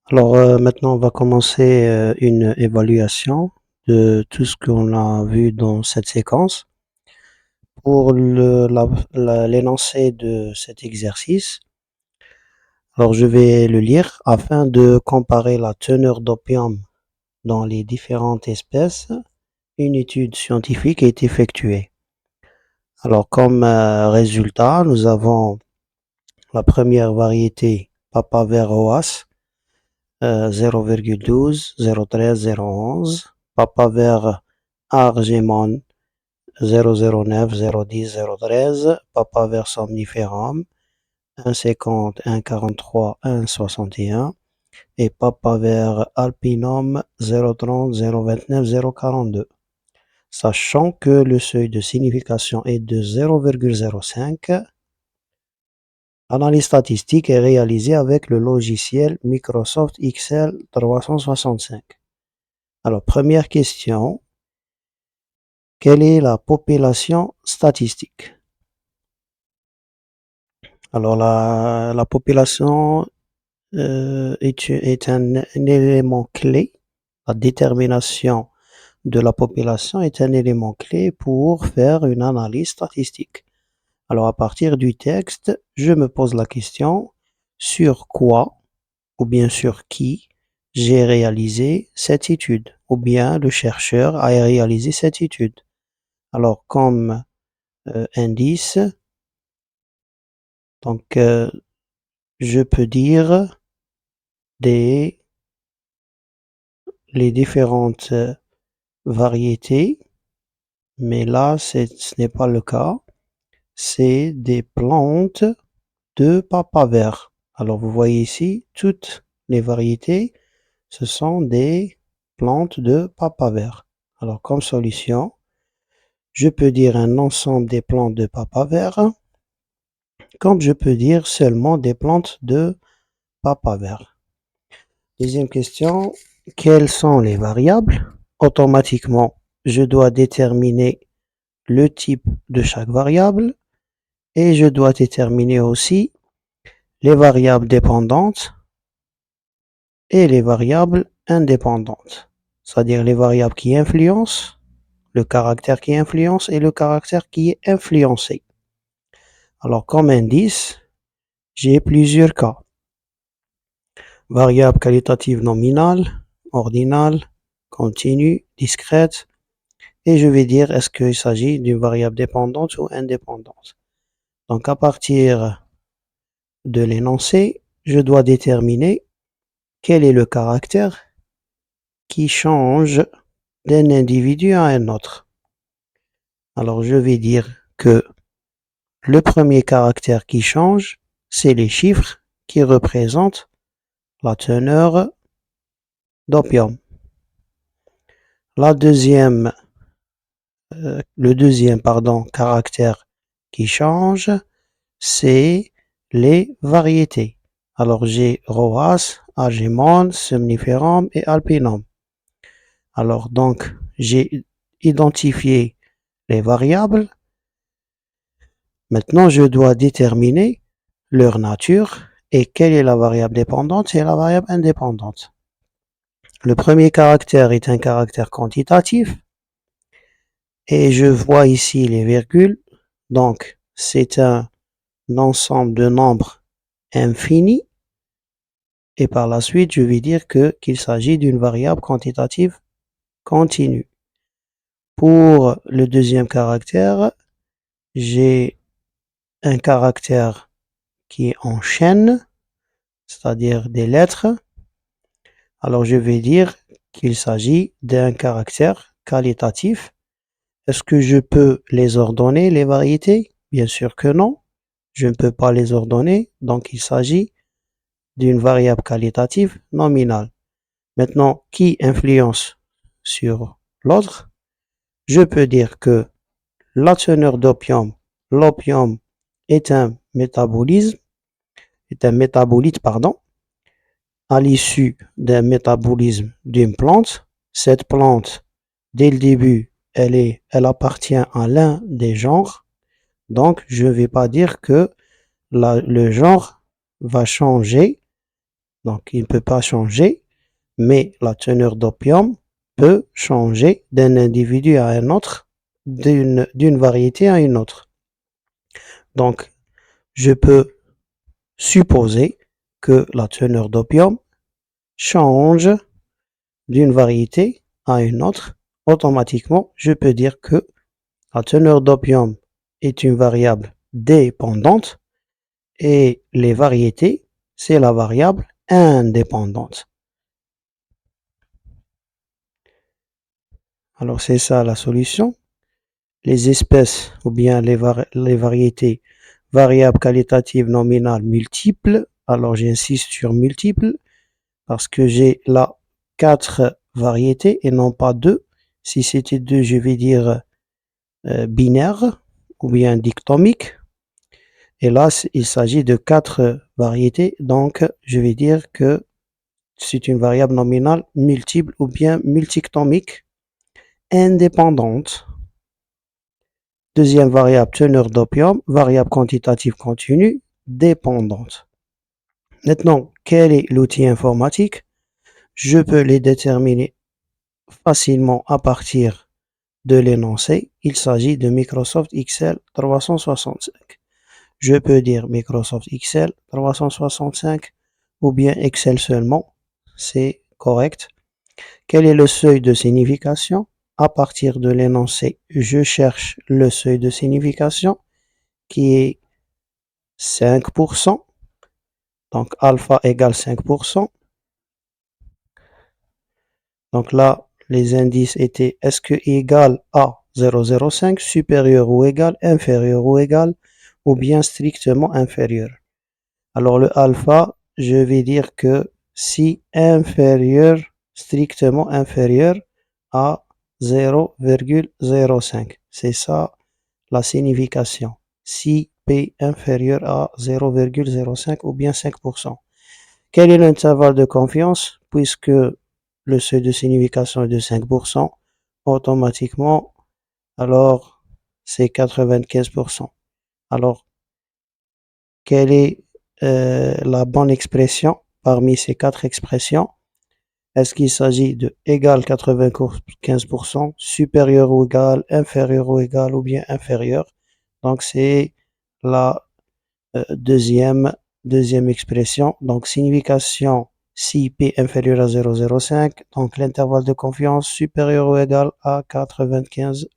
Alors maintenant, on va commencer une évaluation de tout ce qu'on a vu dans cette séquence. Pour l'énoncé de cet exercice, alors je vais le lire afin de comparer la teneur d'opium dans les différentes espèces. Une étude scientifique est effectuée. Alors comme résultat, nous avons la première variété Papaver Oas 0,12, 0,13, 0,11. Papaver Argemone 0,09, 0,10, 0,13. Papaver somniferum 1,50, 1,43, 1,61. Et Papaver alpinum 0,30, 0,29, 0,42. Sachant que le seuil de signification est de 0,05, l'analyse statistique est réalisée avec le logiciel Microsoft Excel 365. Alors, première question, quelle est la population statistique? Alors, la population est un élément clé. La détermination de la population est un élément clé pour faire une analyse statistique. Alors, à partir du texte, je me pose la question sur quoi ou bien sur qui j'ai réalisé cette étude ou bien le chercheur a réalisé cette étude. Alors, comme indice, donc je peux dire les différentes variétés, mais là, ce n'est pas le cas. C'est des plantes de papaver. Alors, vous voyez ici, toutes les variétés, ce sont des plantes de papaver. Alors, comme solution, je peux dire un ensemble des plantes de papaver, comme je peux dire seulement des plantes de papaver. Deuxième question, quelles sont les variables? Automatiquement, je dois déterminer le type de chaque variable et je dois déterminer aussi les variables dépendantes et les variables indépendantes, c'est-à-dire les variables qui influencent, le caractère qui influence et le caractère qui est influencé. Alors, comme indice, j'ai plusieurs cas. Variable qualitative nominale, ordinale, continue, discrète, et je vais dire est-ce qu'il s'agit d'une variable dépendante ou indépendante. Donc à partir de l'énoncé, je dois déterminer quel est le caractère qui change d'un individu à un autre. Alors je vais dire que le premier caractère qui change, c'est les chiffres qui représentent la teneur d'opium. Le deuxième caractère qui change, c'est les variétés. Alors j'ai Roas, Argemone, Somniferum et Alpinum. Alors donc j'ai identifié les variables. Maintenant je dois déterminer leur nature et quelle est la variable dépendante et la variable indépendante. Le premier caractère est un caractère quantitatif et je vois ici les virgules. Donc c'est un ensemble de nombres infinis et par la suite je vais dire qu'il s'agit d'une variable quantitative continue. Pour le deuxième caractère, j'ai un caractère qui est en chaîne, c'est-à-dire des lettres. Alors je vais dire qu'il s'agit d'un caractère qualitatif. Est-ce que je peux les ordonner, les variétés? Bien sûr que non. Je ne peux pas les ordonner, donc il s'agit d'une variable qualitative nominale. Maintenant, qui influence sur l'autre? Je peux dire que la teneur d'opium, l'opium est un métabolite, à l'issue d'un métabolisme d'une plante. Cette plante, dès le début, elle appartient à l'un des genres. Donc, je ne vais pas dire que le genre va changer Donc, il ne peut pas changer, mais la teneur d'opium peut changer d'un individu à un autre, d'une variété à une autre. Donc, je peux supposer que la teneur d'opium change d'une variété à une autre. Automatiquement, je peux dire que la teneur d'opium est une variable dépendante et les variétés, c'est la variable indépendante. Alors, c'est ça la solution. Les espèces ou bien les variétés variables qualitatives nominales multiples. Alors, j'insiste sur multiples parce que j'ai là 4 variétés et non pas 2. Si c'était 2, je vais dire binaire ou bien dictomique. Et là, il s'agit de 4 variétés, donc je vais dire que c'est une variable nominale multiple ou bien multictomique indépendante. Deuxième variable, teneur d'opium, variable quantitative continue, dépendante. Maintenant, quel est l'outil informatique? Je peux les déterminer facilement à partir de l'énoncé. Il s'agit de Microsoft Excel 365. Je peux dire Microsoft Excel 365 ou bien Excel seulement, c'est correct. Quel est le seuil de signification? À partir de l'énoncé, je cherche le seuil de signification qui est 5%. Donc alpha égale 5%. Donc là, les indices étaient est-ce que égal à 0,05, supérieur ou égal, inférieur ou égal, ou bien strictement inférieur. Alors le alpha, je vais dire que si inférieur, strictement inférieur à 0,05. C'est ça la signification. Si P inférieur à 0,05 ou bien 5%. Quel est l'intervalle de confiance? Puisque le seuil de signification est de 5%, automatiquement, alors c'est 95%. Alors, quelle est la bonne expression parmi ces 4 expressions? Est-ce qu'il s'agit de égal 95%, supérieur ou égal, inférieur ou égal, ou bien inférieur? Donc, c'est la deuxième expression. Donc, signification si P inférieur à 0,05, donc l'intervalle de confiance supérieur ou égal à 95%.